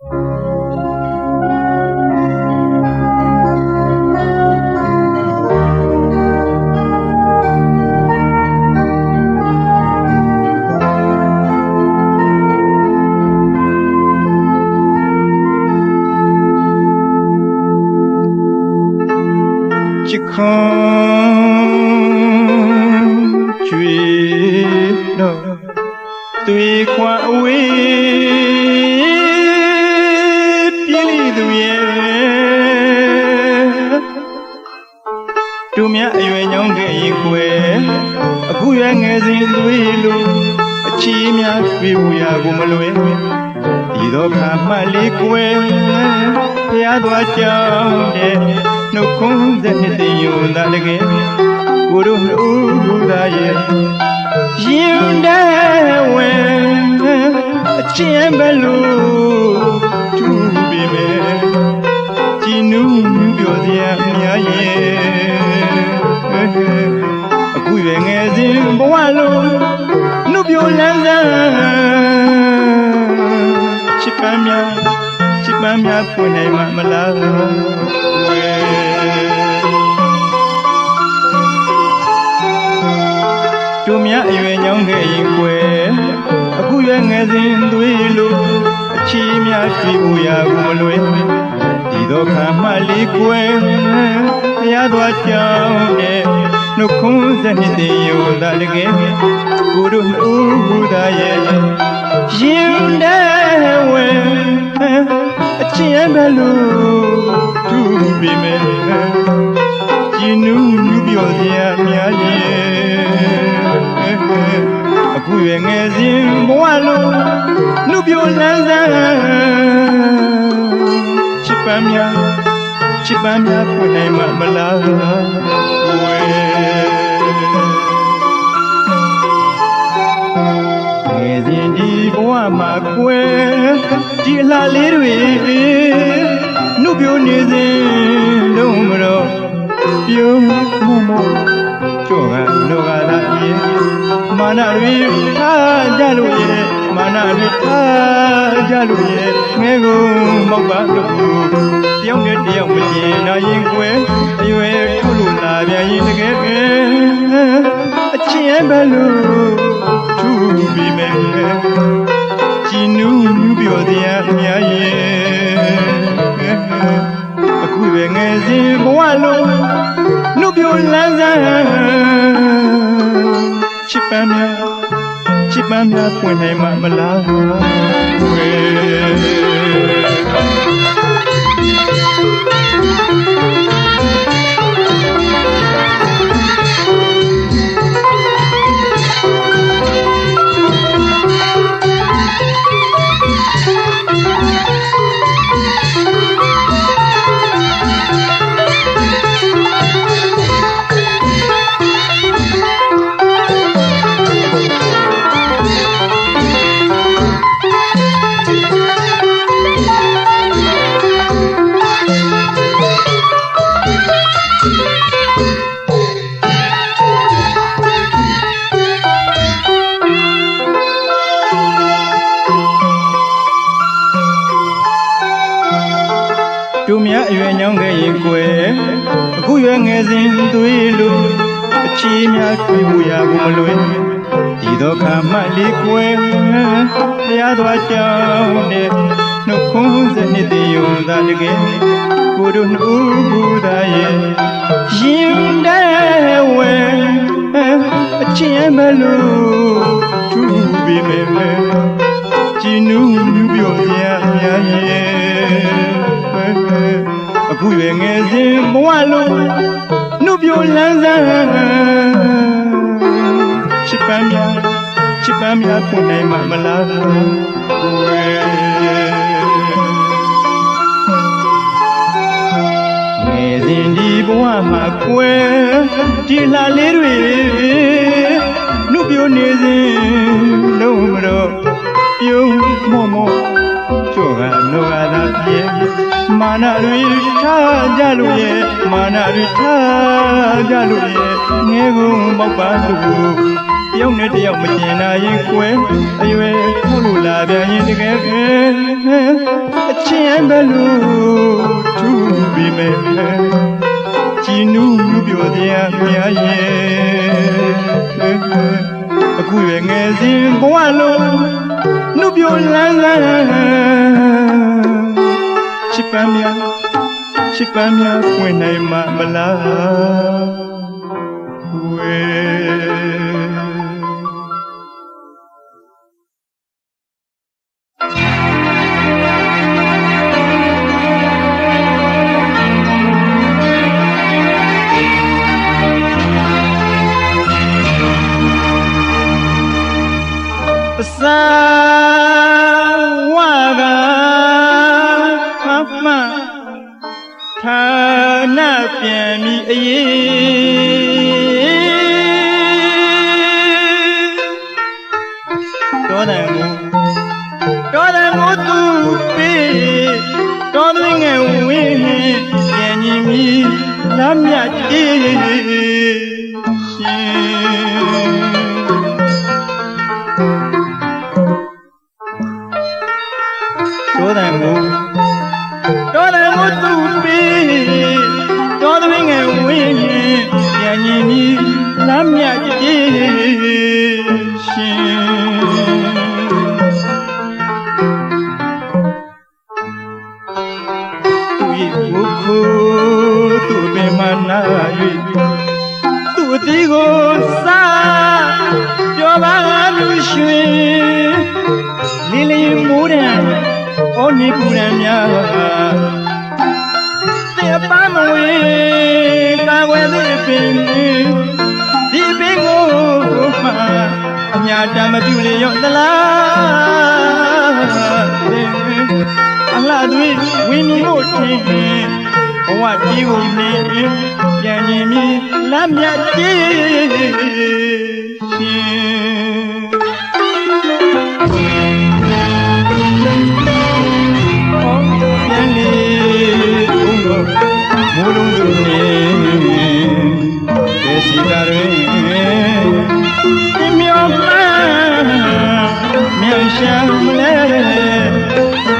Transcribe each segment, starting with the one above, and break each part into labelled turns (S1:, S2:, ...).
S1: chỉ không chuyện đâu tuy qua uế pili duye tu mẹ yêu nhau cái quê aku yang nghe gì duy lu chi mẹ vì buya gum luê đi đâu cả mà li quê ya doa chao de no con de te yo da lege guru nu da ye yin da we chien belu tu bi me chi nu bio dia mya ye aku ye nge zin bo wa lo nu bio lan za chi pa mya pu nai ma ma la tu mẹ yêu nhau cái quê aku yang nghe tin đuôi lu chi mẹ chi buya gum luê đi đâu cả mà li quê ya doa chao de no con dân đi yêu da lege guru nu da ye yin da we chien belu tu bi me chi nu bio dia mya ye aku yang nghe zin bo wa lo nu bio lan za chi pa mya pu nai ma ma la we nghe zin đi bo wa ma kwe di la le rui nu bio ne zin lo ma ro bio mo mo cho ga no ga da ye mana rui tha ja lu ye mana rui tha ja lu ye nghe go mok ba lu tiêu ne tiêu ma yin na yin kwe yue thu lu la byan yin de ge a chien ba lu tu bi me chi nu bio dia mya ye aku ye nge zin bo wa lo nu bio lan za chi pa mya pu nai ma ma la we tu mẹ yêu nhau cái quê aku yang nghe zin đuôi lu chi mẹ phi buya gum luê đi đâu cả mà li quê ya doa chao de no con dân đi yo da lege guru nu da ye yin da we chien belu tu bi me chi nu bio dia mya ye aku ye nghe zin bo wa lo nu bio lan za chi pa mya pu nai ma ma la we nghe zin đi bo wa ma kwe di la le rui nu bio ne zin lo ma ro yo mo mo cho ga no ga da ye mana rui tha ja lu ye mana rui tha ja lu ye nghe go mok ba lu tiêu ne tiêu ma chin na yin kwe a yue thu lu la byan yin de ge ချင်းပဲလို့သူပြီမဲ့ကြည်နူးလူပြောတရားများရဲ့အခုရငယ်စဉ်ဘဝလုံးလူပြောလန်းလန်းချစ်ပန်းများဖွင့်နိုင်မှာမလားဝေသာဝကမဌာနပြန်ပြီးအေးတော်တယ်ကိုသူပေးတော်သွင်းငယ်ဝင်းပြန်ညီမီလမ်းမြတ်တေးရှင်တော်တယ်ကိုသူပေးတော်သွင်းငယ်ဝင်းပြန်ညီမီလမ်းမြတ်တေးရှင်သူ့ပင်မနာ၍သူ့အတီးကိုစားပြောပါလူရွှင်လီလီမိုးတဲ့ဩနိပူရံများတဲ့ပန်းမဝေကာဝဲသည်ပင်ဒီပင်ကိုမှအညာတမပြုလေရောသလားအလားသွေးဝင်းမီမို့တင်ဘဝတီးကိုနေပြန်ညီမီလမ်းမြတ်တေးရှင်ပြန်လေဘုံတော်မိုးလုံးသူနေဒေစီတာတွင်ပြမြောမှမြန်ရှာမလဲ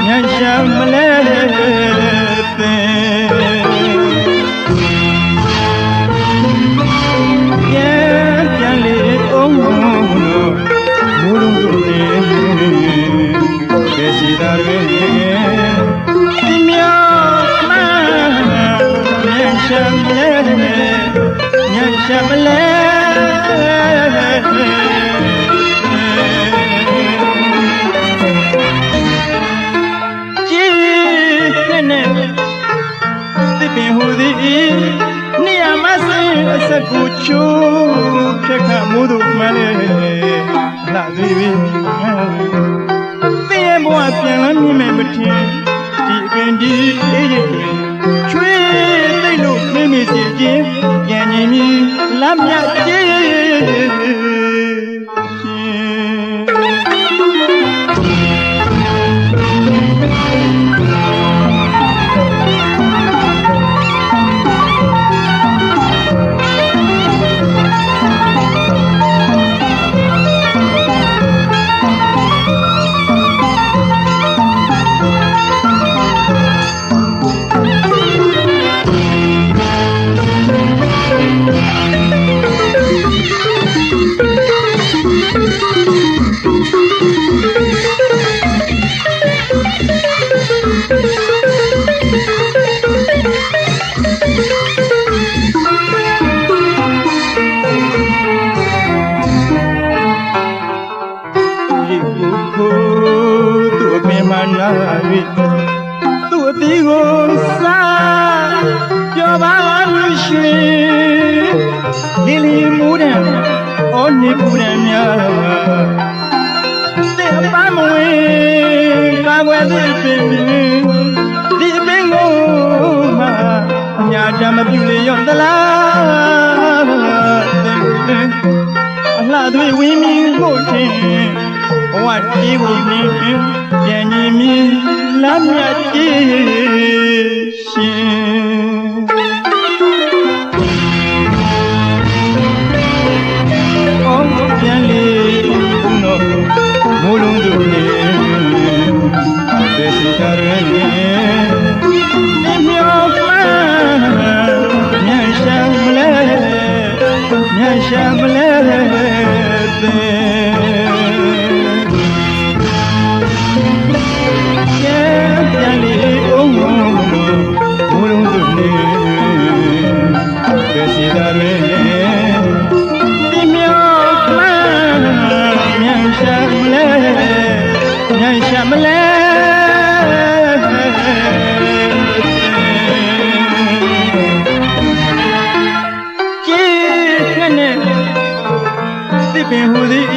S1: မြန်ရှာမလဲပြန်လေအောင်မိုးလုံးသူနေဒေစီတာတွင်ပြမြောမှမြန်ရှာမလဲမြန်ရှာမလဲပင်ဟူသည်နေရာမဆင်းအစကူချိုးဖြက်ခမိုးတို့မှန်လေလာသေးပြီသင်ရဲ့ဘဝပြန်လမ်းမြင်မဲ့မထင်ဒီအပင်ဒီအေးရဲ့ချွေးသိလို့မင်းမစီခြင်းပြန်ညီမီလမ်းမြကြေးသူ့အတီးကိုစားပြောပါလူရွှင်လီလီမိုးတဲ့ဩနိပူရံများတဲ့ပန်းမဝေကာကွယ်သည်ပင်ဒီပင်ကိုမှအညာတမပြုလေရောသလားအလှသွေးဝင်းမီကိုတင်ဘဝတီးကိုနေပြန်ညီမီလမ်းမြတ်တေးရှင်အောင်ပြန်လေဘုံတော်မိုးလုံးသူနေ စီကရွယ်ဒီမြောက်မှညံရှာမလဲညံရှာမလဲပြန်လေအောင်မလုံးစုနေပဲစီကရွယ်ဒီမြောက်မှညံရှာမလဲညံရှာမလဲပင်ဟူသည်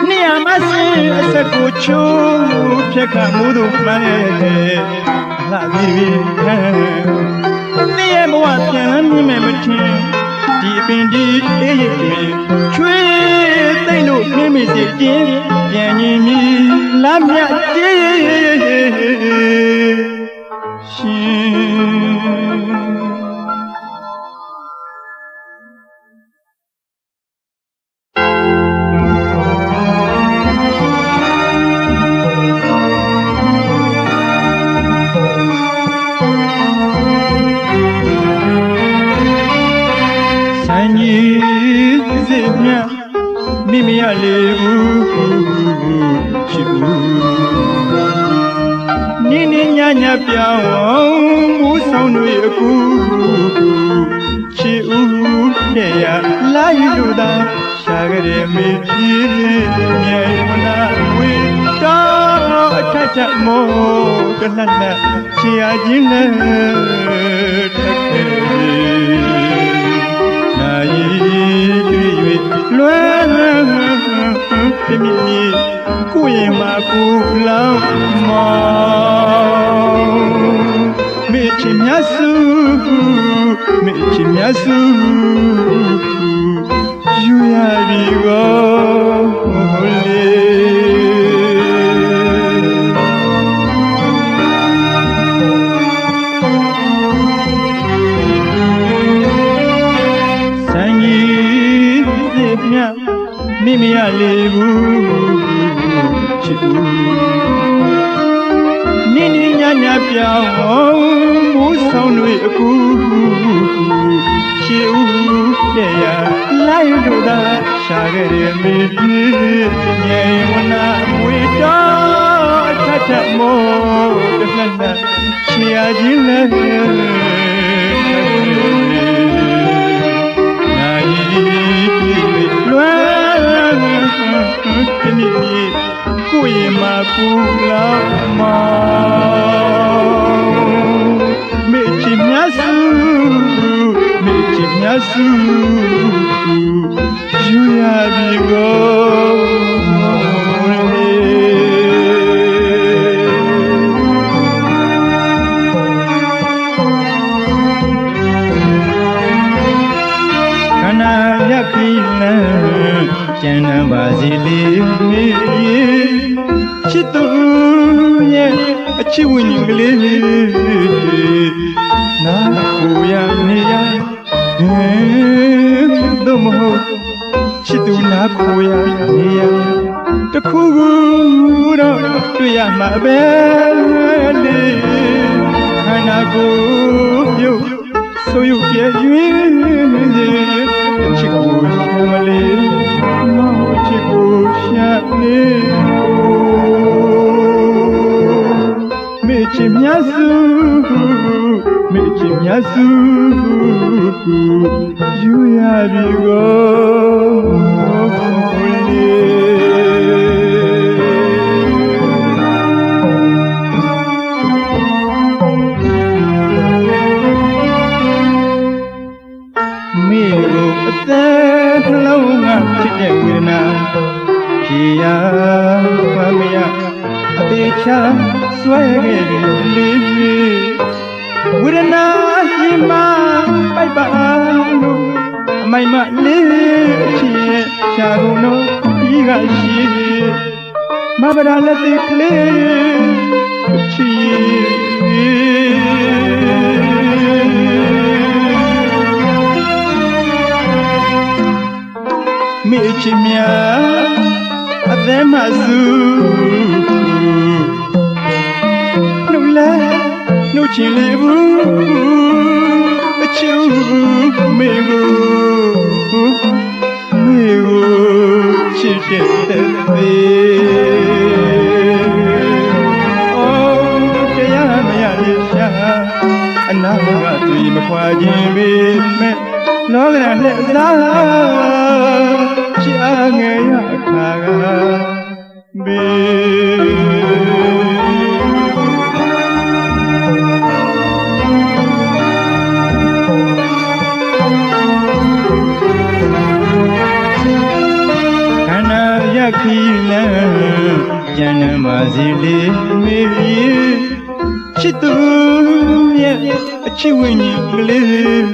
S1: နေရာမစင်အဆက်ကိုချိုးဖြတ်ခမှုတို့မှန်ရဲ့လာပြီးနေရဘဝပြန်မြင်မဲ့မထင်ဒီပင်ဒီအေးရည်ချွေးသိမ့်လို့နှင်းမိစီခြင်းပြန်ញင်မီလာမြတ်တေးရှင်မိမရလေဘူးချစ်ဘူးနင်းနေညညပြောင်းမူဆောင်တွေအကူချစ်ဦးတဲ့ရလာယူလို့သာရှာကြတဲ့မေကြီးမြေမနာဝေတော့အထက်ထမောကလတ်လက်ချီအားချင်းနဲ့တက်ခဲ့နိုင်တွေ့၍လွယ်ပြမြည်ကိုရင်မှာပူလောင်မောမေချင်မြတ်စုမေချင်မြတ်စုယူရပြီကိုလေမိမရလေဘူးချစ်ဦးနင်းနေညညပြောင်းမူဆောင်တွေအကူချစ်ဦးတဲ့ရလိုက်တို့သာရှာခဲ့တဲ့မိကြီးငြိမ်ဝနာမွေတော့အထက်ထမောတလှလှချီအားချင်းလည်းလွယ်ပြမြည်ကိုရင်မှာပူလောင်မောမေချင်မြတ်စုမေချင်မြတ်စုယူရပြီကိုခဏရပြီလမ်းကျန်နာပါစီလေးချစ်သူရဲ့အချစ်ဝိညာဉ်ကလေးနာကိုရနေရတော့မဟုတ်ချစ်သူနာကိုရနေရတခုခုတော့တွေ့ရမှာပဲလေခန္ဓာကိုယ်ပြုတ်ဆိုရုပ်ပြည့်ရွေးချစ်ကိုရှာမလေးမောချစ်ကိုရှာနေမေချင်မြတ်စုမေချင်မြတ်စုယူရပြီကိုလေမေကိုအသက်နှလုံးကဖြစ်တဲ့ဝေဒနာဖြေရပါမရအသေးချဆွဲခဲ့တယ်လေဝေဒနာရှိမှပိုက်ပါလို့အမိုင်မလေးချစ်ရှာကုန်တော့ဒီကရှိမဗရာလက်သေးကလေးချစ်မေချင်မြအသက်မစု လဲနှုတ်ချင်လေဘူးအချူမေကိုချစ်တဲ့တရားမရလေးရှာအနာကတွေ့မခွာခြင်းပေမဲ့လောကနဲ့လက်စားချစ်အားငယ်ရခါကဘေခီလန်းကျန်နမစီလေးမေပြေချစ်သူရဲ့အချစ်ဝိညာဉ်ကလေး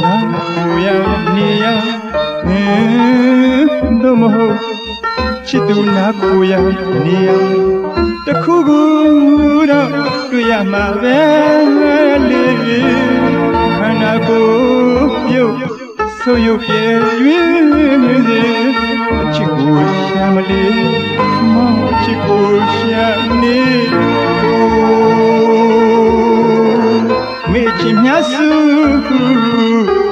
S1: ငါကိုရနေရတော့မဟုတ်ချစ်သူနာကိုရနေရတခုခုတော့တွေ့ရမှာပဲလေခန္ဓာကိုယ်ပြုတ်ဆိုရုပ်ပြေရွေးနေစေချစ်ကိုရှာမလေးမောချစ်ကိုရှာနေမေချင်မြတ်စု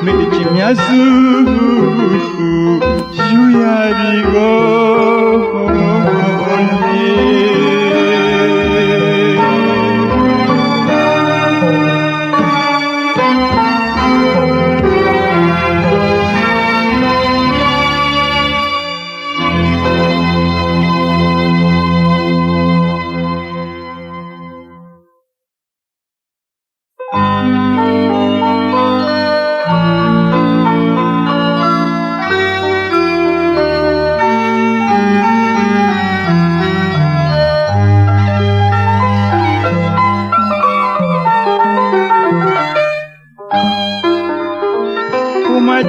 S1: မေချင်မြတ်စုယူရပြီကို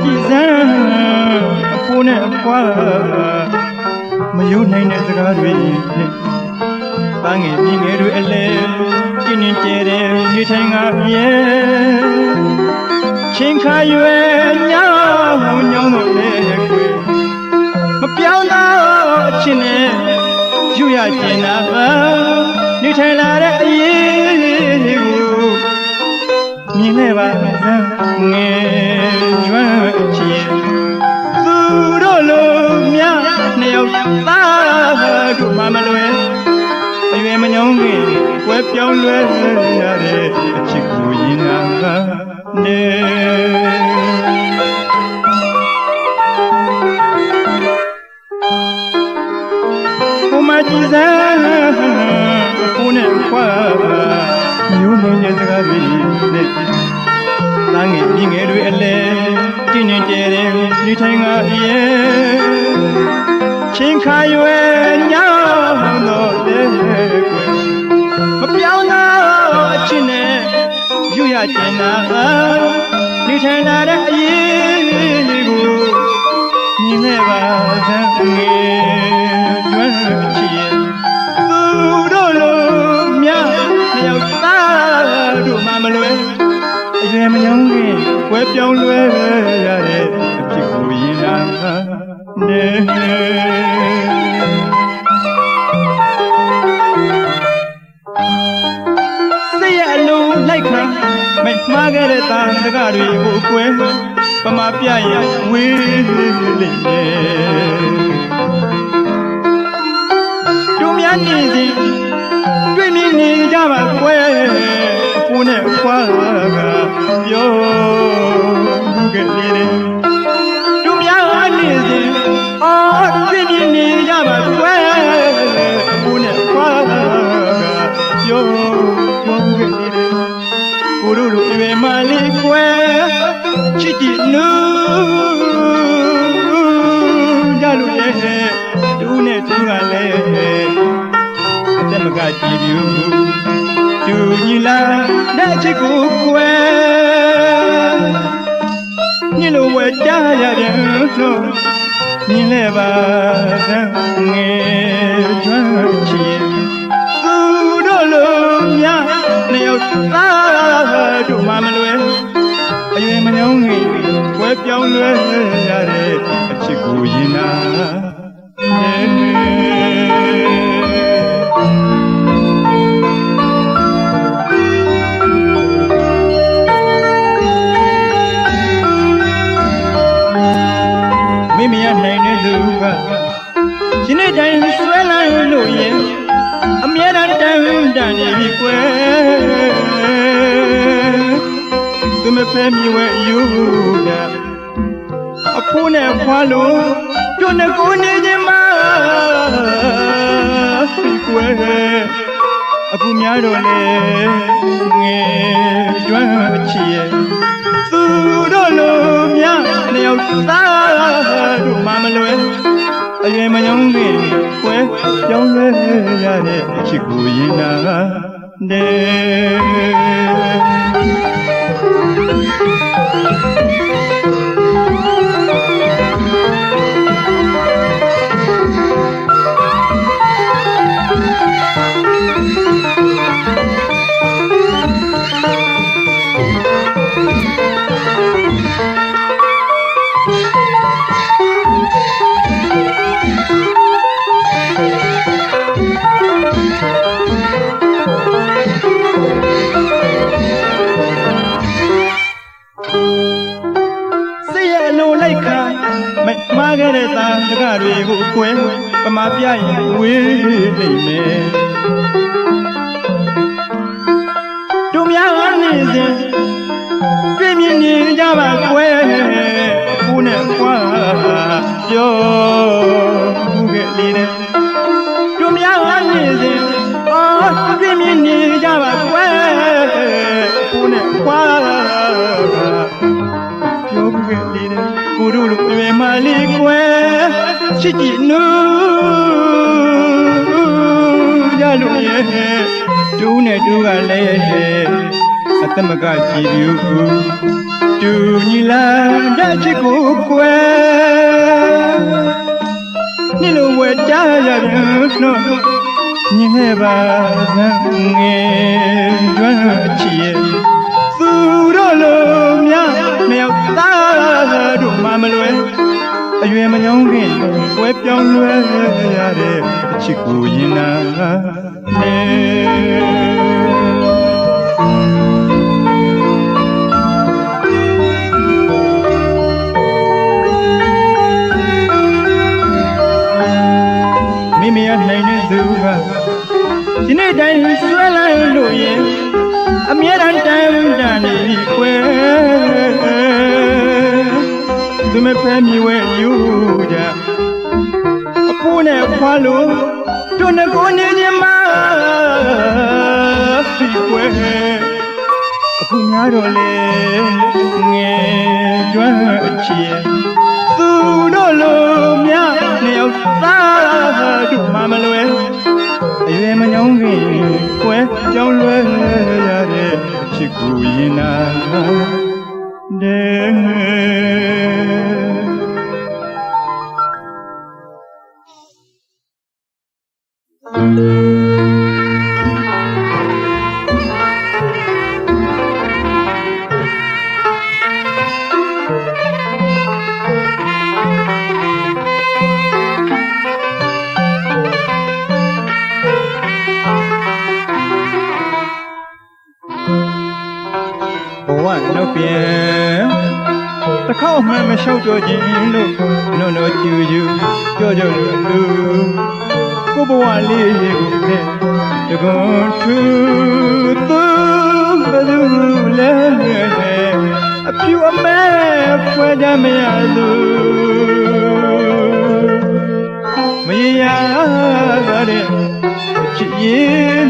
S1: ကြည်စမ်းအဖိုးနဲ့အဖွားမယုံနိုင်တဲ့စကားတွေနဲ့ပန်းငယ်ပြင်းငယ်တွေအလဲကျင်းနေကြတဲ့ဒီထိုင်ကရဲ့ချင်းခါရွယ်ညောင်းညောင်းတော့လေခွေမပြောင်းတော့အချင်းနဲ့ယူရကျင်တာနေထိုင်လာတဲ့အရေးကိုမြင်လဲပါငယ်ကျွမ်းချင်သူတို့လိုမြနှစ်ယောက်သားတို့မှမလွယ်အရွယ်မညောင်းခင်ကွယ်ပြောင်းလွယ်ရတဲ့အချစ်ကိုရင်ကနေဟိုမှာကြည်စမ်းဘုန်းနဲ့ခွာမျိုးနေတဲ့စကားတွေနဲ့တန်းငယ်ပြင်းငယ်တွေအလဲတင်းနေကြတဲ့ဒီထိုင်ကရဲ့ချင်းခါရွယ်ညောင်းတော့လေကွယ်မပြောင်းတော့အချင်းနဲ့ယူရကျင်တာဒီထိုင်လာတဲ့အရေးကိုမြင်လဲပါစမ်းငယ်ကျွမ်းချင်သူတို့လိုမြတယောက်သားတို့မှမလွယ်အရွယ်မညောင်းခင်ကွယ်ပြောင်းလွယ်ရတဲ့အဖြစ်ကိုရင်လာနေစိတ်ရအလုံးလိုက်ခံမိမှားခဲ့တဲ့တန်တကားတွေကိုကွယ်ပမာပြရင်ဝေးလိမ့်မယ်တို့များနေစီတွေ့မြင်နေကြပါကွယ်အဖိုးနဲ့အဖွားကပြောခဲ့တယ်တို့များနေစီတွေ့မြင်နေကြပါကွယ်အဖိုးနဲ့အဖွားကပြောခဲ့တယ်ကိုတို့လိုရွယ်မလေးကွယ်ချစ်တီနူကြလို့ရဲ့တူနဲ့တူကလည်းအသက်မကကြည်ပြူတူညီလာတဲ့ချစ်ကိုကွယ်ညလိုဝဲကြရပြန်လို့မြင်လဲပါစမ်းငယ်ကျွမ်းချင်သူတို့လိုများနှစ်ယောက်သားတို့မှမလွယ်အရွယ်မညောင်းငယ်ကွယ်ပြောင်းလွယ်ရတဲ့အချစ်ကိုရင်နာစိ နေပြီကွယ်သူမဖဲမြွယ်ယူတာအဖိုးနဲ့ဖွာလို့တို့နဲ့ကိုနေခြင်းမကွယ်အခုများတော့လေငယ်ကျွမ်းချီရဲ့သူတို့လိုများနှစ်ယောက်သားတို့မှမလွယ်အရွယ်မယုံခင်ကွယ်ပြောင်းလဲရတဲ့ချစ်ကိုရင်နာမားခဲ့တဲ့သားစကားတွေကိုကွယ်ပမာပြရင်ဝေးနေမယ်တို့များနေစဉ်ပြင်းပြင်းနေကြပါကွယ်ကိုနဲ့ကွာပြောမှုခဲ့လေတဲ့တို့များနေစဉ်ပြင်းပြင်းနေကြပါကွယ်ကိုနဲ့ကွာပြောမှုခဲ့လေတဲ့ကိုတို့လိုရွယ်မလေးကွယ်ချစ်ကြည်နူးရလို့ရဲ့ဒူးနဲ့ဒူးကလည်းအသမကကြည်ပြူတူညီလာတဲ့ချစ်ကိုကွယ်နေ့လိုဝဲတားရတော့ညင်ခဲ့ပါစမ်းငယ်ကျွမ်းချီရဲ့သူတို့လိုများမြောက်သားတို့မှမလွယ်အရွယ်မညောင်းခင်ကွယ်ပြောင်းလွယ်ရတဲ့အချစ်ကိုရင်နာမိမိရနိုင်တဲ့သူကဒီနေ့တိုင်းဆွဲလိုက်လို့ရင်အမြဲတမ်းတိုင်းတန်နေကွယ်သူမဖဲမြွယ်ယူကြအဖိုးနဲ့ဖွာလို့တို့နဲ့ကိုနေခြင်းမကွယ်အခုများတော့လေငယ်ကျွမ်းချီသူတို့လိုများနှစ်ယောက်သားတို့မှမလွယ်အရွယ်မညောင်းခင်ကွယ်ကြောင်းလွယ်ရတဲ့ချစ်ကိုရင်နာနှုတ်ပြန်တစ်ခေါက်မှမလျှောက်တော့ခြင်းလို့နော်ကျူကြောလို့လူကိုဘဝလေးကိုနဲ့တကွန်ထူသူဘယ်လိုလဲအဖြူအမဲဖွဲ့ကြမရသူမရတဲ့ချစ်ရင်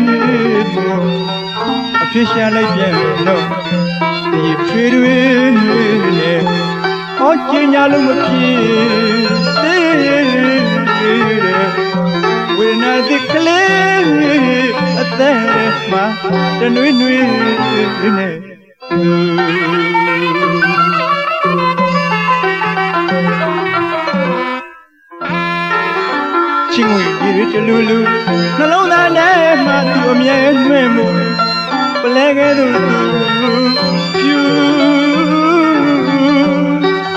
S1: အဖြစ်ရှာလိုက်ပြန်တော့ဒီထွေတွေနဲ့ဟောကျင်ညာလို့မဖြစ်သေးတဲ့ဝေဒနာသစ်ကလေးအသက်မှာတနွေ့နဲ့ချင်းဝင်ဒီတလူလူနှလုံးသားထဲမှာသူအမြဲနှွဲ့မှုပလဲခဲ့သူဖြူ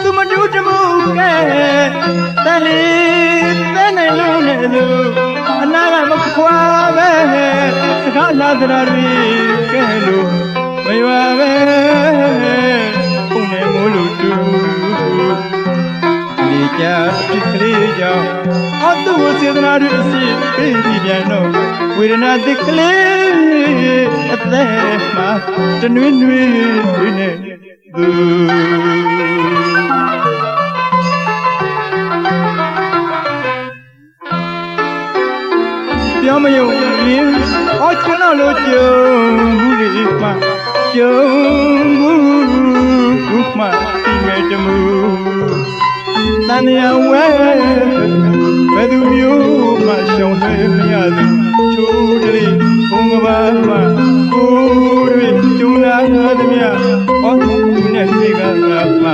S1: သူမတူတမှုကဲတန်လေးတဲ့နိုင်လုံးနဲ့သူအနာကမခွာပဲစကားလာသရာတွေကဲလို့မရွာပဲုံနဲ့မိုးလို့တူဒီကြဖြစ်ကလေးကြောင့်အတူစေတနာတွေအစီပေးပြီးပြန်တော့ဝေဒနာသစ်ကလေး အသက်မှာတနွေ့နွေ့နဲ့သူပြောမယုံရင်အော်ကျွန်တော်လိုကြုံဘူးလေမှကြုံဘူးမှဒီမဲ့တမှုတန်ရဝဲဘယ်သူမျိုးမှရှောင်လွှဲမရသူချိုးတလေးဘုံကဘာမှကိုယ်တွေကျုံလာသမျှအော်သူနဲ့ဒီကမှ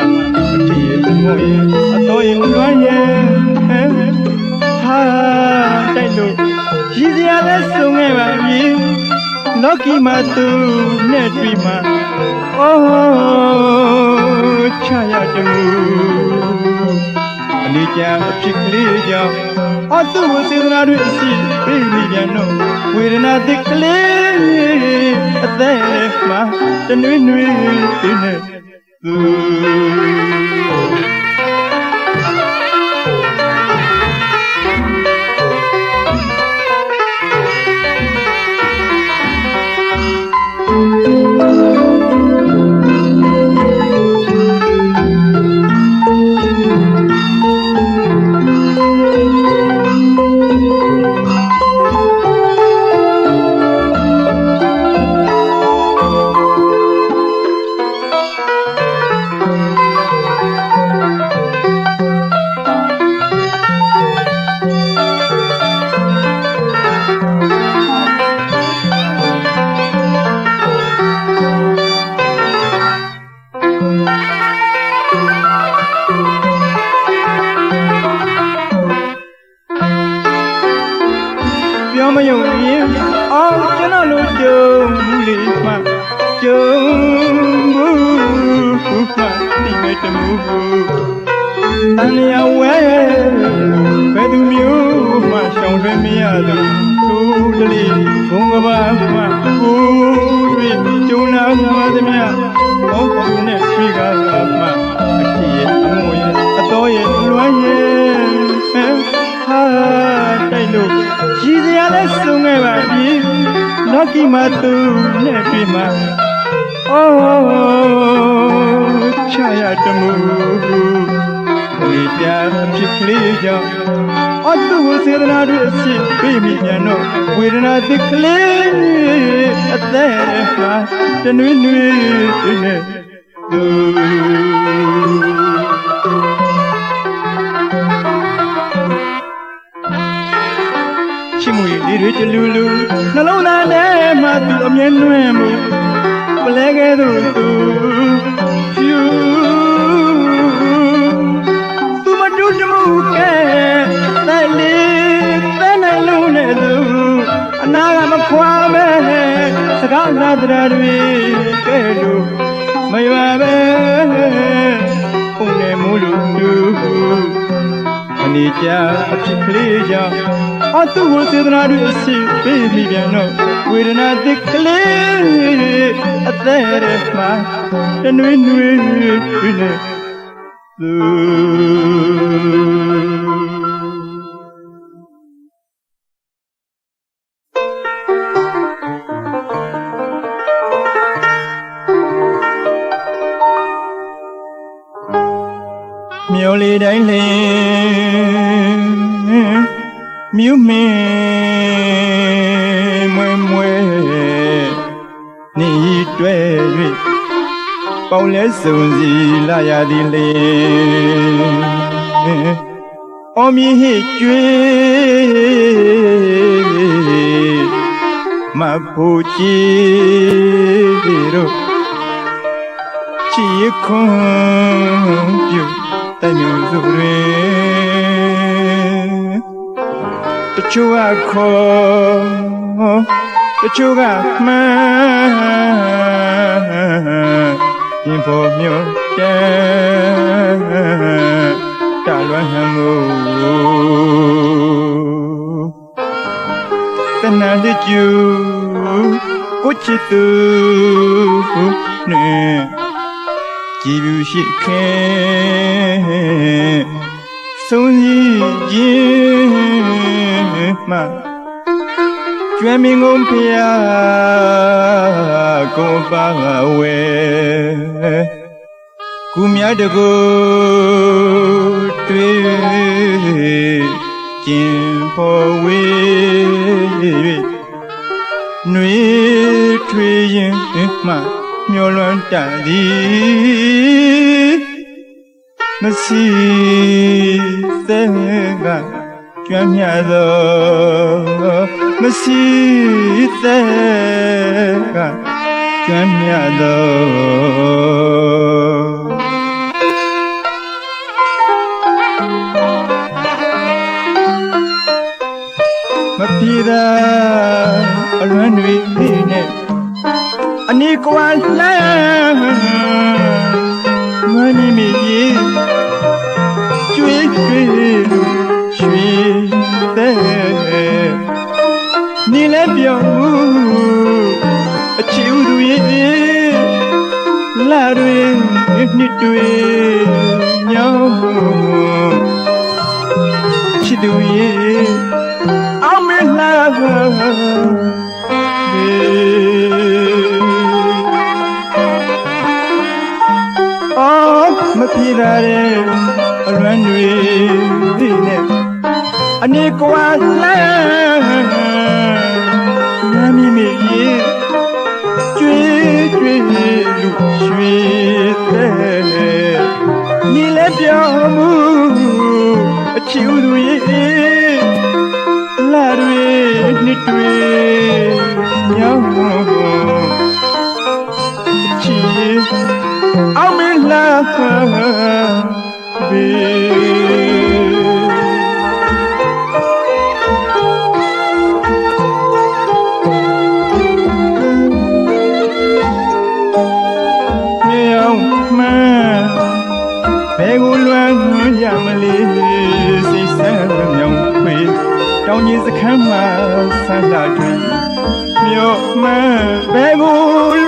S1: အထီးသမောရင်အတော်ရင်လွှမ်းရဲ့ဟာတိုက်လို့ရည်စရာလဲဆုံးခဲ့ပါပြီလောကီမှာသူနဲ့တွေ့မှာအိုးချရတမှုအလေးကြအဖြစ်ကလေးကြောင့်အသူ့စေတနာတွေအစီပြေးမိပြန်တော့ဝေဒနာသစ်ကလေးအသက်မှာတနွေ့နွေ့နဲ့သူပြောမယုံရင်အော်ကျွန်တော်လိုကြုံဘူးလေမှကြုံဘူးမှဒီမဲ့တမှုတန်ရဝဲဘယ်သူမျိုးမှရှောင်လွှဲမရသူသူတလေးဘုံကဘာမှကိုယ်တွေကျုံလာသမျှဟောသူနဲ့တွေ့ကားမှအထီးအငိုရဲ့အတော်ရဲ့လွမ်းရဲ့ဟာတိုက်လို့ရည်စရာလဲဆုံးခဲ့ပါပြီလောကီမှာသူနဲ့တွေ့မှာအိုးချရတမှုဒီပြဖြစ်ကလေးကြောင့်အတူစေတနာတွေအဖြစ်ပြေးမိပြန်တော့ဝေဒနာသစ်ကလေးအသက်မှာတနွေ့နွေ့နဲ့သူချစ်မှုလေးတွေတလူလူနှလုံးသားထဲမှာသူအမြဲနှွဲမှုပလဲခဲ့သူဖြူသူမတူတမှုကဲတဲ့လေးတဲ့နှလုံးနဲ့သူအနာကမခွာမဲစကားနာတရားတွေကဲလို့မရွာပဲပုံနဲ့မိုးလူအနေကြအဖြစ်ကလေးကြောင့်အသူ့စေတနာတွေအစီပေးမိပြန်တော့ဝေဒနာသစ်ကလေးအသက်မှာတနွေ့နွေ့နဲ့သူမျောလေးတိုင်းလင်းမြူးမင်းမွဲမွဲနေတွဲ၍ပေါင်းလဲစုံစီလာရသည်လေအော်မြဟိကျွေးမဖို့ကြည်တို့ချီခွန်ပြုတမျိုးစုတွင်တချို့ကခေါ်တချို့ကမှန်းရင်ဖို့မျိုးတန်တလွမ်းဟံမှုတဏှာလေးကျူကိုချစ်သူနဲ့ကြည်ဘူးရှိခဲဆုံးရည်ခြင်းမှ ကျွမ်းမင်းကုန်ဖျားကိုပါဝဲကုမြတ်တကူတွေ့ကျင်ဖို့ဝေးနှွေထွေရင်မှမျောလွန်တန်သည်မရှိတဲ့ကကျွမ်းမြသောမရှိတဲ့ကကျွမ်းမြသောမပြေသာအလွမ်းတွေနဲ့အနီကွာလမ်းမနီမီကျွေးကျွေးလို့ရွှေတဲ့နီလည်းပြောင်းမှုအချီဥသူရဲ့လာတွေနှစ်တွေညောင်းချစ်သူရဲ့အောင်မလားမပြေတာတဲ့အလွမ်းတွေနဲ့အနေကွာလမ်းငါမိမိရဲ့ကျွေးကျွေးလူရွှေတဲ့ညီလည်းပြောင်းမှုအချီဥသူရဲ့လာတွေနှစ်တွေညောင်းချီအောင်မလားဘေမြောင်မှန်ဘယ်ကိုလွမ်းရမလေးစိတ်ဆန်းမြောင်ခွေတောင်းကြီးစခန်းမှာဆန္ဒတွေမြောင်မှန်ဘယ်ကို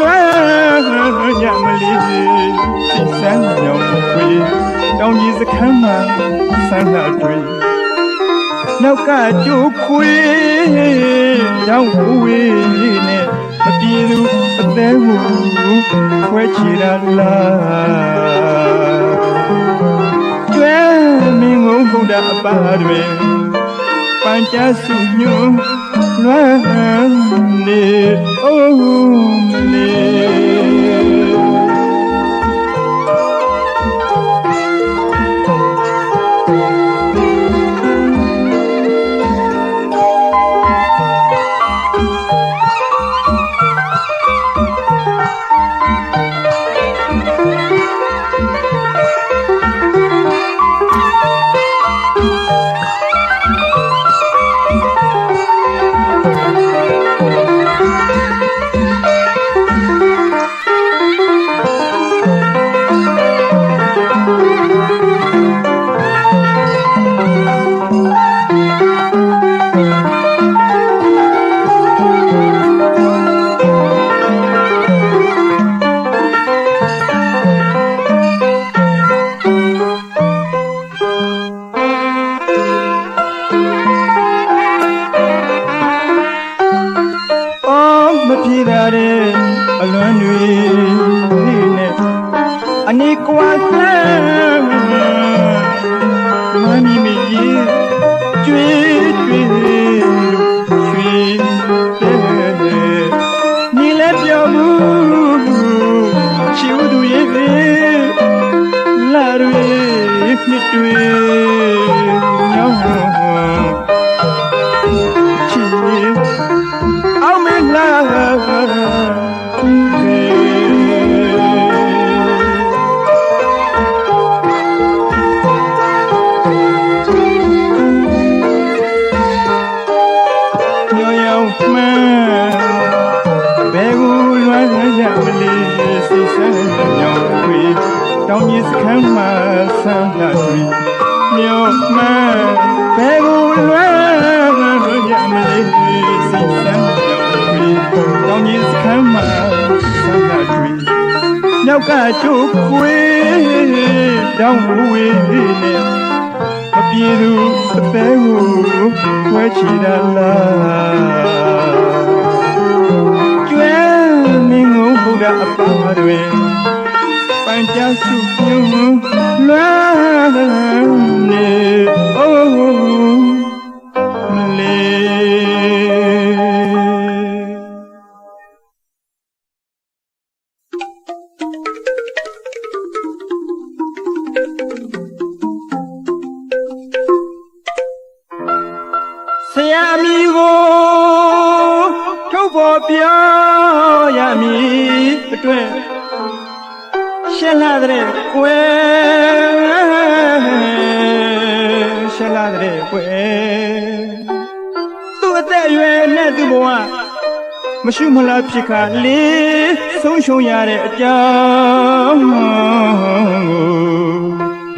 S1: လွမ်းရမလေးစိတ်ဆန်းမြောင်ခွေတောင်းကြီးစခန်းမှာဆန္ဒတွေနောက်ကကြိုးခွေတောင်းဝေးနဲ့မပြေသူအသေးကိုခွဲချရလားကျွမ်းမင်းကုန်ဘုရားအပါတွင်ပန်ကြစုညွန်းလွမ်းနေအိုးနေအလွမ်းတွေနဲ့အနေကွာလမ်းမမီမီကျွေးကျွေးလို့ရွှေတဲ့ညီလည်းပြောမှုချီဥသူရဲ့လာတွေနှစ်တွေညောင်းချီအောင်မလားတောင်းကြီးစခန်းမှာဆန္ဒတွေမြော့မှန်ဘယ်ကိုလွမ်းရမလဲစိတ်ဆန်းကြောင်တွေတောင်းကြီးစခန်းမှာဆန္ဒတွေနောက်ကချိုးခွေတောင်းဝေးနဲ့မ ပြေသူအသေးကိုခွဲချတာလားကျွမ်းမင်းကိုဘုရားအပါတွင်ပန်ကြစုပြုံးလွမ်းနေအိုးမလေးဆရာမီကိုထုတ်ပေါ်ပြောရမည်အတွက်ရှက်လာတဲ့ကွယ်ရှက်လာတဲ့ကွယ်သူ့အသက်အရွယ်နဲ့သူ့ဘဝမရှိမလားဖြစ်ခါလေးဆုံးရှုံးရတဲ့အကြောင်း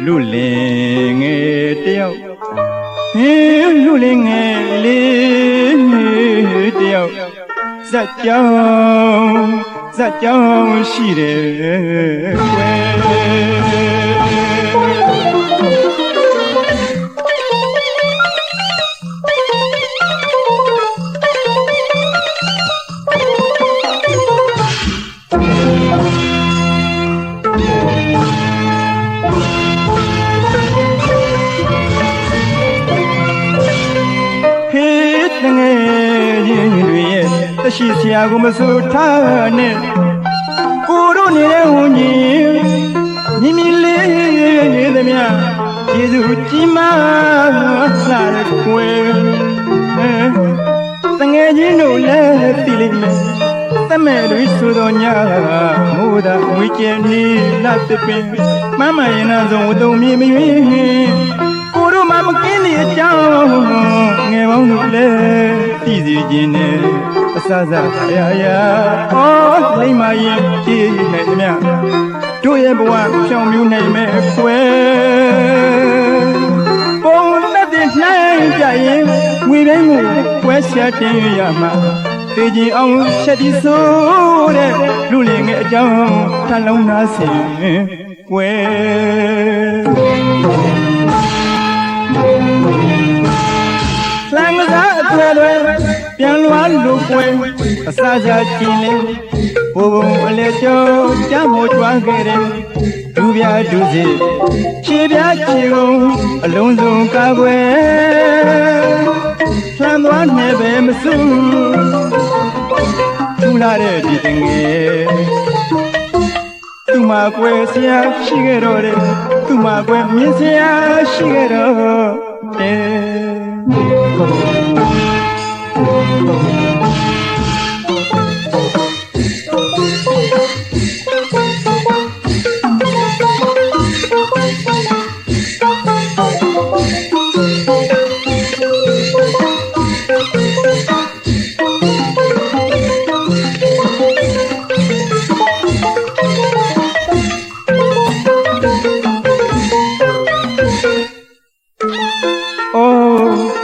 S1: လူလင်ငယ်တယောက်ဟင်းလူလင်ငယ်လေးတယောက်ဇက်ကြောင်းရှိတယ်ကွယ်တရှိဆရာကိုမဆိုထားနဲ့ကိုတို့နေတဲ့ဝန်းကြီးမြင်လေးနေသမျှကျေးဇူးကြီးမားလာတဲ့ကွယ်တငယ်ချင်းတို့လည်းသိလိမ့်မယ်သမက်တွေဆိုတော်ညမိုးသာဝေကျဲနေလာတဲ့ပင်မမရင်နာဆုံးဝတုံမြေမရွေးကိုတို့မှမကင်းတဲ့အကြောင်းငယ်ပေါင်းတို့လည်းသိစေခြင်းနဲ့အစစရာအော်လိမ့်မရင်ကြည်နိုင်သမျှတို့ရဲ့ဘဝဖြောင်းမြူးနိုင်မဲ့ခွဲပုံနဲ့တင်နှိုင်းကြရင်ဝေတိုင်းကိုကွဲရှာတင်ရမှာသိကြအောင်ချက်ဒီဆိုတဲ့လူလင်ငယ်အကြောင်းထလုံးသားစင်ကွယ်လမ်းကစားအထွဲတွေပြန်လွားလို့ကွယ်အစားစားကျင်လေဘုံဘုံအလေကျော်ကြမ်းမို့ကြွားခဲ့တယ်ဒူပြဒူစီခြေပြခြေကုန်အလုံးစုံကာကွယ်လှမ်းသွားနေပဲမစုထူလာတဲ့ဒီတငယ်သူမကွယ်ဆရာရှိခဲ့တော့တယ်သူမကွယ်မြင်ဆရာရှိခဲ့တော့တယ်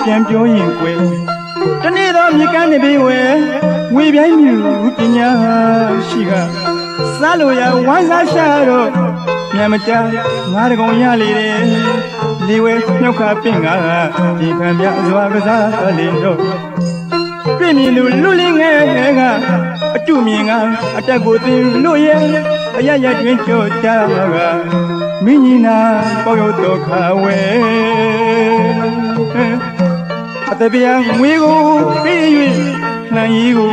S1: ပြန်ပြောရင်ကွယ်တနေ့တော့မြေကမ်းနေပြီဝဲဝေပြိုင်းမြူပညာရှိကစားလို့ရဝမ်းစားရှာတော့မြန်မကြငါးတကုံရလေတယ်လေဝဲမြောက်ခပင့်ကဒီခံမြစွာကစားလေတော့ပြင်းမြင်လူလင်းငယ်ကအတုမြင်ကအတက်ကိုသိလို့ရဲ့အရရတွင်ကြောကြကမင်းကြီးနာပေါရောက်တော့ခါဝဲအတပြားငွေကိုပေး၍နှံရီကို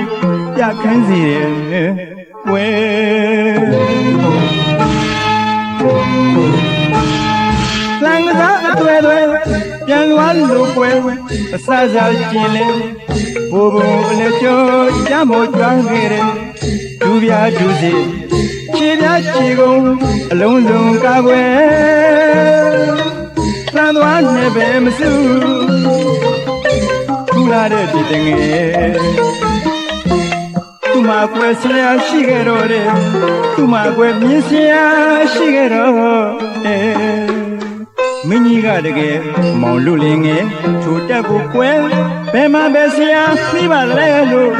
S1: ပြခန်းစီတယ်ဝဲလမ်းကစားအသွဲပြန်လွားလို့ပွဲအစစားကျင်လေဘိုးဘုံအလက်ကျော်ကြမ်းမို့ကြွားခဲ့တယ်ဒူပြဒူစီခြေပြခြေကုန်အလုံးစုံကာကွယ်လှမ်းသွားနေပဲမစုထူလာတဲ့ဒီတငယ်သူမကွယ်ဆရာရှိခဲ့တော့တယ်သူမကွယ်မြင်ဆရာရှိခဲ့တော့မင်းကြီးကတကယ်မောင်လူလင်ငယ်ထိုတက်ကိုကွယ်ဘယ်မှာပဲဆရာမိပါလဲလို့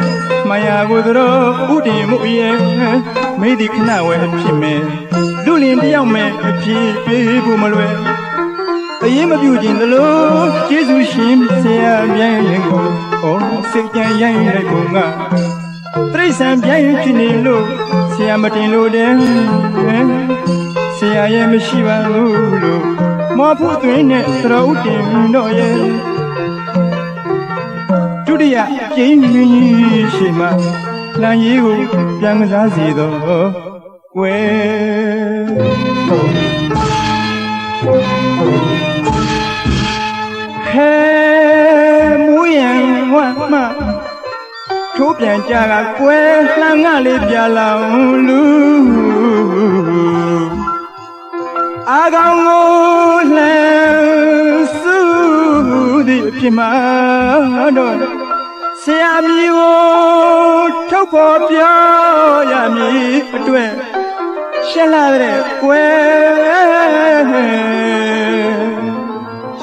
S1: မယာကိုတို့ဥတည်မှုရဲ့မိဒီခဏဝဲဖြစ်မယ်လူလင်တယောက်မဲ့အဖြစ်ပြေးဖို့မလွယ် အေးမပြူခြင်းလို့ကျေးဇူးရှင်ဆရာပြန်ရင်ကိုစိတ်ကြံရိုင်းလိုက်ပုံကတိရစ္ဆာန်ပြန်ဖြစ်နေလို့ဆရာမတင်လို့တဲ့ဆရာရဲ့မရှိပါဘူးလို့မောဖူးသွင်းနဲ့သရုပ်တင်တော့ရဲ့ဒုတိယကျင်းကြီးရှိမှလမ်းကြီးကိုပြန်ကစားစီတော့ကွယ်ဟဲမူရန်ဝမထိုးပြန်ကြကကွယ်လှမ်းငါလေးပြလောင်လူအာကောင်ကိုလှမ်းစုသည်ဖြစ်မှာတော့ဆရာမီကိုထုတ်ဖို့ပြောရမည်အတွက်ရှင်းလာတဲ့ကွယ်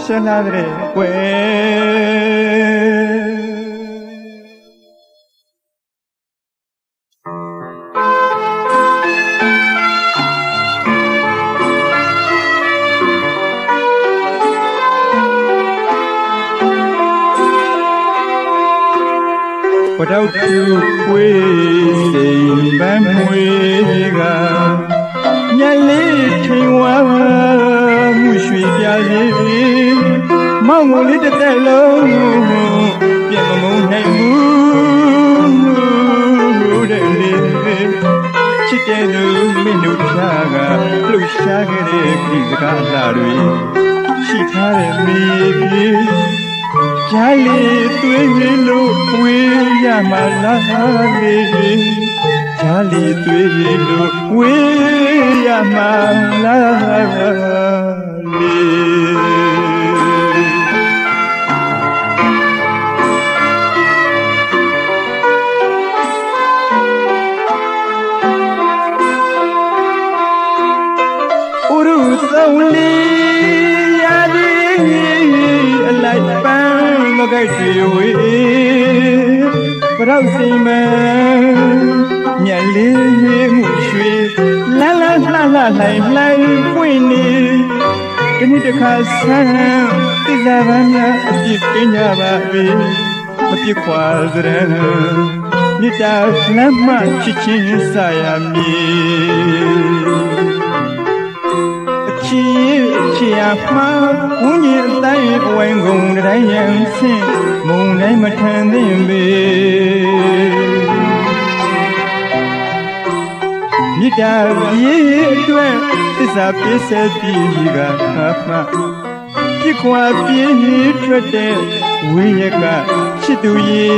S1: ရှင်းလာတဲ့ကွယ်ပတောက်သူခွေးစိမ်ပန်းမွေကညလေးထိန်ဝါမှုရွှေပြားစီမောင်ငုံလေးတစ်သက်လုံးပြန်မမုန်းနိုင်ဘူးတဲ့လေချစ်တဲ့လူမင်းတို့ဖြာကလှူရှားခဲ့တဲ့ဒီစကားလာတွေရှိထားတဲ့မိပြေဂျာလီသွေးလို့ဝေးရမှာလားလေဂျာလီသွေးလို့ဝေးရမှာလားလေဥရုသုံးလီရသည်အလိုက်ပန်းမကြိုက်တွေဝေးပရောက်စိမ်မမြက်လေးမှုရွှေလန်းလန်းလှလှလှိုင်လှိုင်ပွင့်နေဒီနေ့တစ်ခါဆန်းသစ္စာပန်းများအပြစ်ကင်းကြပါပြီမပြစ်ခွာစရန်မြတ်တာလမ်းမှချစ်ချင်းစရမည်ချီယာမှာဝင်းကြီးအတိုင်းအဝိုင်းကုန်တိုင်းရန်ဆင်းမုံတိုင်းမထန်သင့်ပေမြစ်တာရေအတွက်သစ္စာပြည့်စက်ပြီးကမှပြစ်ခွာပြည့်ထွက်တဲ့ဝိရကချစ်သူရေ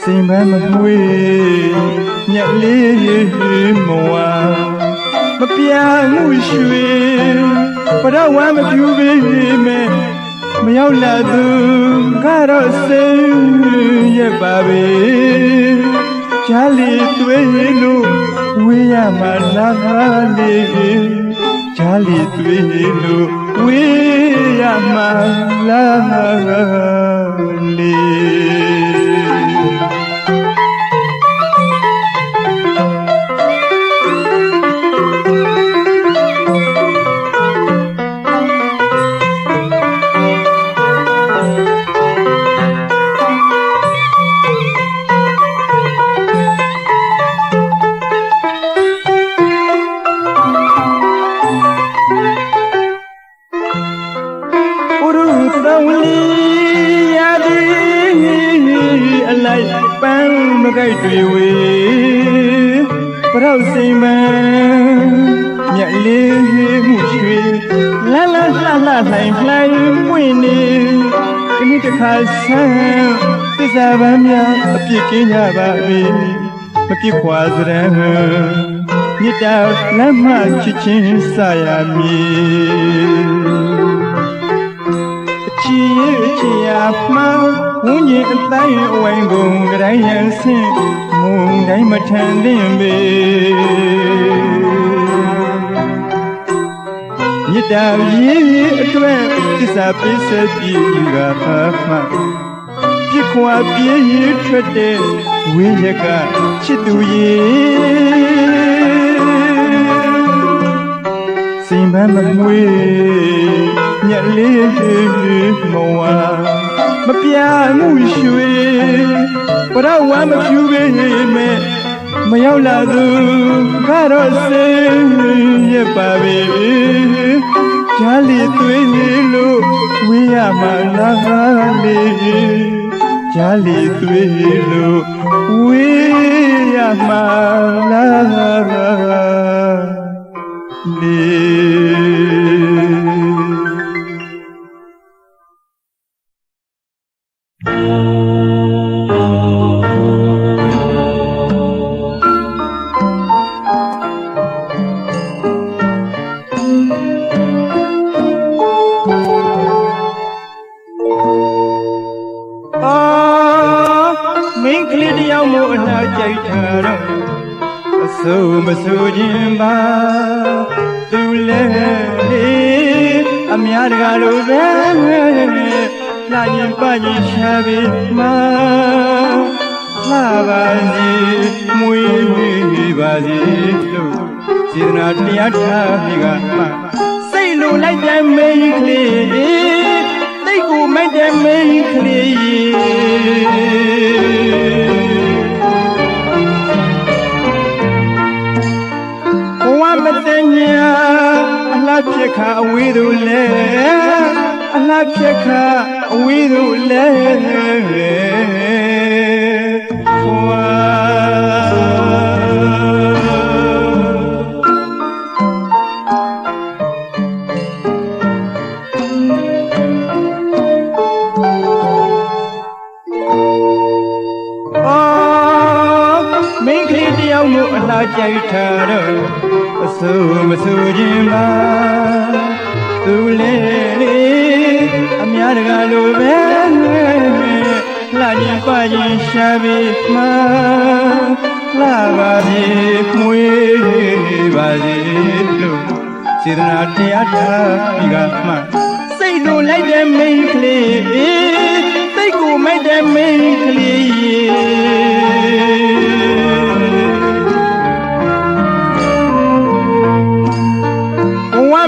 S1: စိမ်ပန်းမမွေးညက်လေးမဝါမပြမှုရွှေပရဝမ်းမပြူပေမဲ့မရောက်လာသူကတော့စိတ်ရပါပဲဂျာလီသွေးလို့ဝေးရမှာလားလေဂျာလီသွေးလို့ဝေးရမှာလားလေပန်းမကြိုက်တွေဝေပရောက်စိမ်မမြက်လေးမှုရွှေလန်းလန်းလှလှလှိုင်လှိုင်ပွင့်နေဒီနေ့တစ်ခါဆန်းသစ္စာပန်းများအပြစ်ကင်းကြပါပြီမပြစ်ခွာစရန်မြတ်တာလမ်းမှချစ်ချင်းစရမည်ချီယာမှာဝင်းကြီးအတိုင်းအဝိုင်းကုန်တိုင်းရန်ဆင်းမုံတိုင်းမထန်သင့်ပေမြတ်တာရေအတွက်သစ္စာပြည့်စက်ပြီးကမှပြစ်ခွာပြည့်ထွက်တဲ့ဝိရကချစ်သူရေ မမွေညက်လေးမဝါမပြမှုရွှေဘရဝမ်းမဖြူပေမဲ့မရောက်လာသူကတော့စေရပါပဲကြားလီသွေးလို့ဝေးရမှာလားလေကြားလီသွေးလို့ဝေးရမှာလားလေမဆူခြင်းပါသူလည်းအများတကာလိုပဲလာရင်ပါရင်ရှာပြီးမှလာပါစီမွေးပါစီလို့စေတနာတရားထားပြီးကမှစိတ်လိုလိုက်တဲ့မိန်းကလေးတိတ်ကိုမိုက်တဲ့မိန်းကလေးမတညာအလှဖြစ်ခါအဝေးသူလဲအလှဖြစ်ခါအဝေးသူလဲဝါမင်းကလေးတယောက်မို့အလှကြိုက်ထားတော့အဆူမဆူခြင်းပါသူလည်းအများတကာလိုပဲလာရင်ပါရင်ရှာပြီးမှလာပါစီမွေးပါစီလို့စေတနာတရားထားပြီးကမှစိတ်လိုလိုက်တဲ့မိန်းကလေးစိတ်ကိုမိုက်တဲ့မိန်းကလေး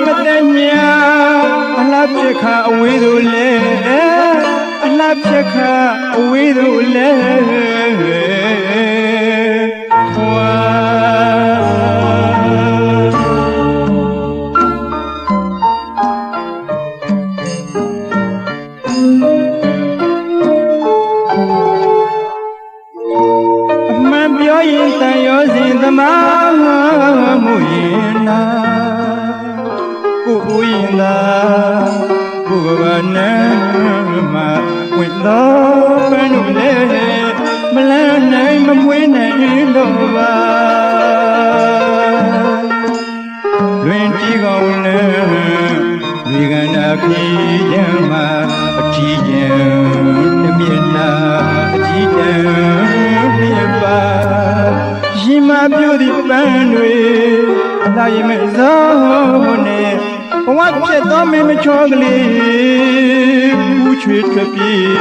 S1: မတညာအလှဖြစ်ခါအဝေးသူလဲအလှဖြစ်ခါအဝေးသူလဲဝါအမှန်ပြောရင်တန်ရောစဉ်သမားမှုရင်နာကိုရင်သာဘုရားနာမဝင်တော်ပန်းလို့လေမလန်းနိုင်မမွေးနိုင်တော့ပါလွင်ကြည့်ကောင်းလဲဒီကန္တာဖြည့်ရမှာအထီးကျန်တမျက်နှာအထီးကျန်ပြပါရှင်မပြုသည်ပန်းတွေအသာရင်မဲ့ဇောနဲ့ဘဝဖြစ်သောမင်းမချောကလေးဘူးချွေထွက်ပြေး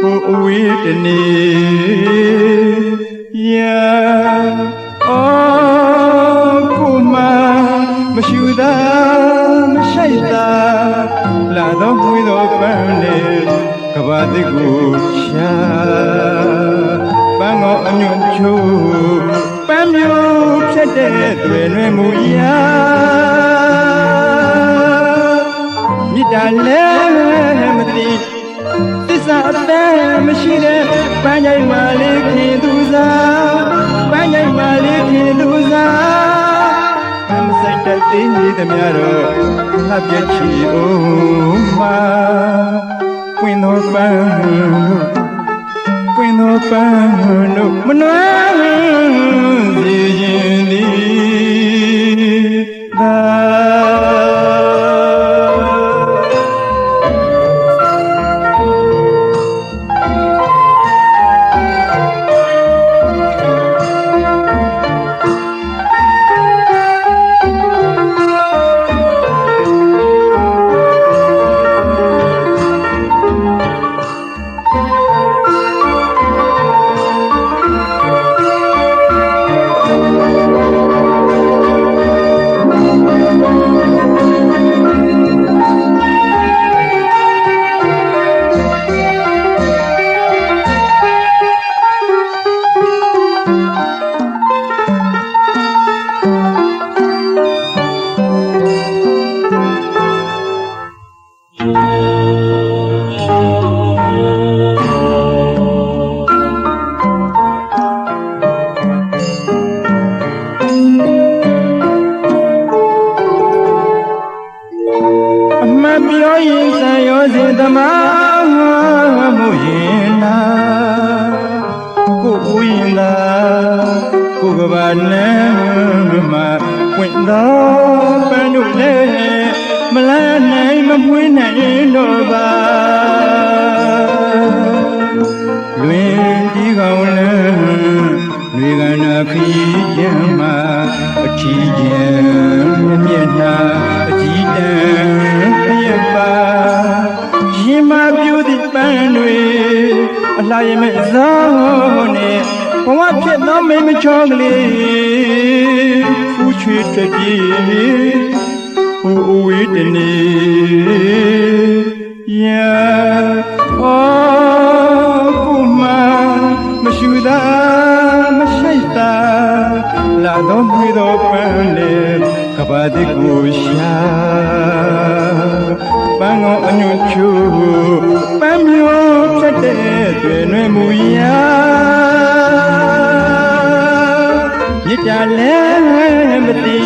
S1: ဟိုအဝေးတနေ့ရာအော်ကိုမမရှိသာမရှိသာလာတော့ဝေးတော့ပန်းလေကဘာတိကိုရှာပန်းတော်အညွန့်ချိုးပန်းမျိုးဖြစ်တဲ့တွင်တွင်မူရာမြစ်တာလည်းမသိသစ္စာအသက်မရှိတဲ့ပန်းကြိုင်မာလေးခင်သူစားပန်းကြိုင်မာလေးခင်သူစားပန်းစိုက်တဲ့တင်းကြီးသမျှတော့လှပြည့်ချီအောင်မှာပွင့်တော်ပန်းပွင့်တော်ပန်းလို့မနှွမ်းစီရင်သည်သာ ကဘာနဲ့မှာပွင့်တော့ပန်းတို့လည်းမလာနိုင်မပွင့်နိုင်တော့ပါလွင်ဒီကောင်လည်းတွေကနာခီးရမ်းမှာအချီးကျန်မျက်နှာအကြည်တန်ရပါရင်မပြူသည့်ပန်းတွေအလှရမဲ့ဇောင်းနဲ့ဘဝဖြစ်သောမိမချောကလေးဖူးချွေတပြေဟူအဝေးတနေရာကိုမမရှိသာမရှိသာလာတော့မြည်တော့ပန်းလေကဘာတိကိုရှာပန်းကောအညွန့်ချူပန်းမျိုးဖြတ်တဲ့တွင်တွင်မူရာမြစ်တာလည်းမသိ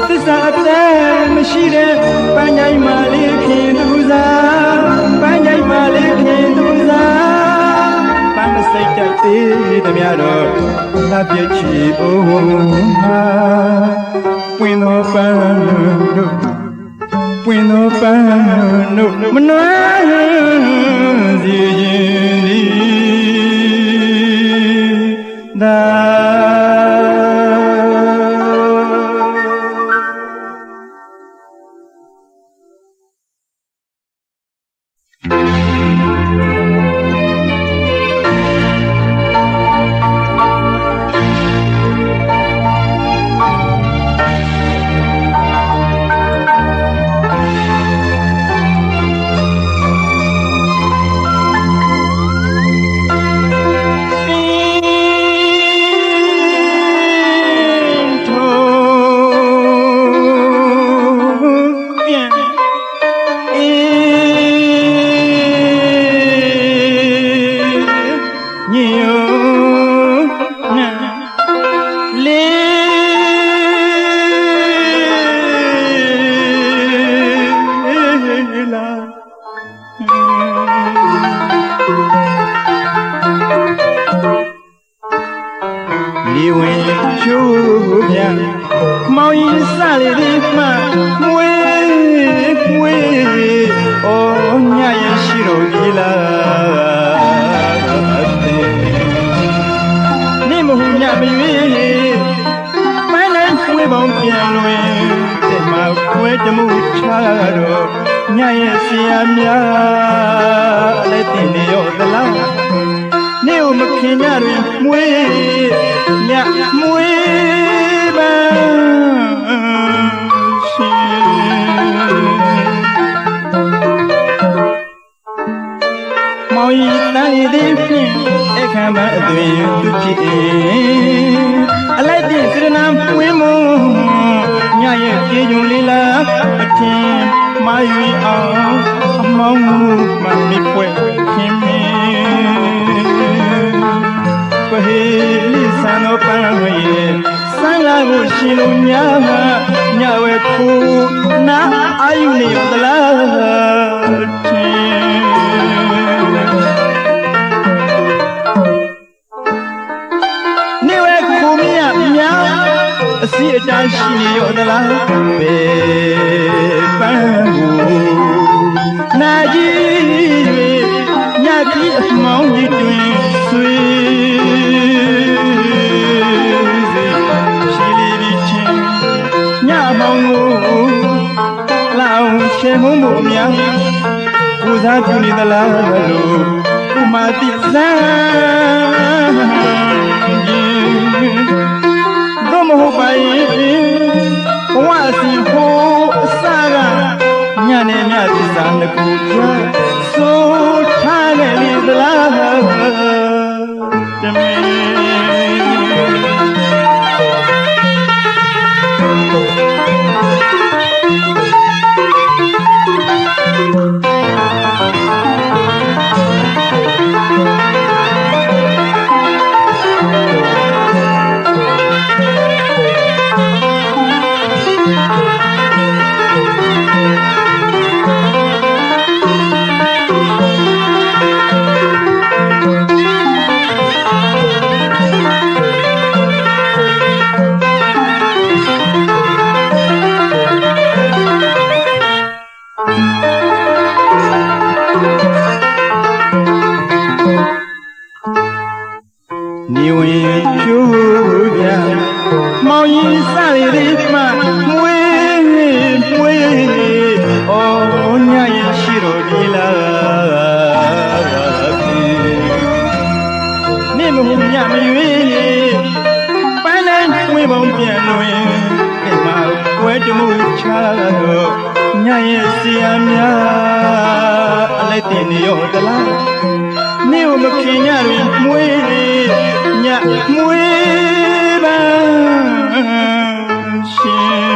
S1: သစ္စာအသက်မရှိတဲ့ပန်းကြိုင်မာလေးခင်သူစားပန်းကြိုင်မာလေးခင်သူစားပန်းမစိတ်တက်သေးတများတော့လာပြည့်ချီအောင်ဟာပွင့်သောပန်းတို့ပွင့်သောပန်းတို့မနှွမ်းစီခြင်းသည်သာ နေဝင်ဖြူပြမောင်ရင်စားရည်မှမွေးမွေးအော်ညရဲ့ရှိတော်ဒီလားနေမဟုညမရွေးပန်းတိုင်းဝေးပုံပြန်လွင်အိမ်မှာဝဲတမှုချတော့ညရဲ့စီယများအလိုက်တင်နေရောတလားနေမခင်ညတွင်မွေးညမွေးပါရှင်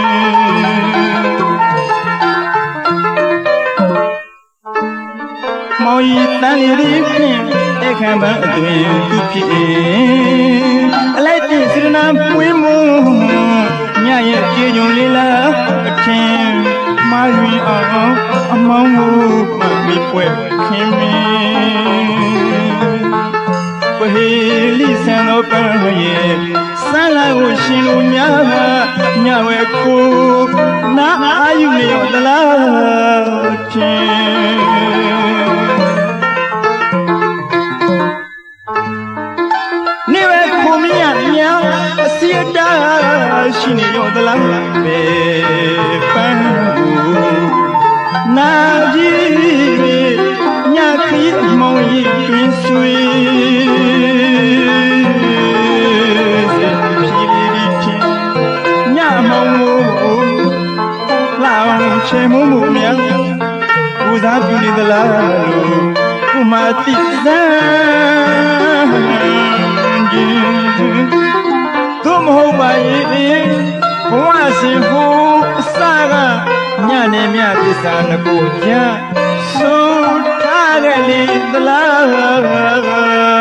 S1: မောင်ဤတန်ရည်ဖြင့်အခမ်းပန်းအတွင်သူဖြစ်အလိုက်တင်စရနာပွေးမွန်ညရဲ့ကြေညွန်လေးလားအထင်မာရွင်အောင်အမောင်းကိုမှမိပွဲခင်မင်းဝဟေလီဆန်တော့ပန်းရဲ့ဆန်းလာကိုရှင်လူများညဝဲကိုနာအာယူနေရောတလားထင်နေဝဲကိုမရမြာအစီအတာရှိနေရောတလားပဲပန်းကိုနာကြီးညခီးမောင်ရင်တွင်ဆွေချေမှုမှုများပူဇာပြုနေသလားလို့ဘုမတိစံခြင်းသို့မဟုတ်ပါရဲ့ဘဝရှင်ဖို့အစကညနေမြသစ္စာနှစ်ခုချဆိုထားကြလေသလား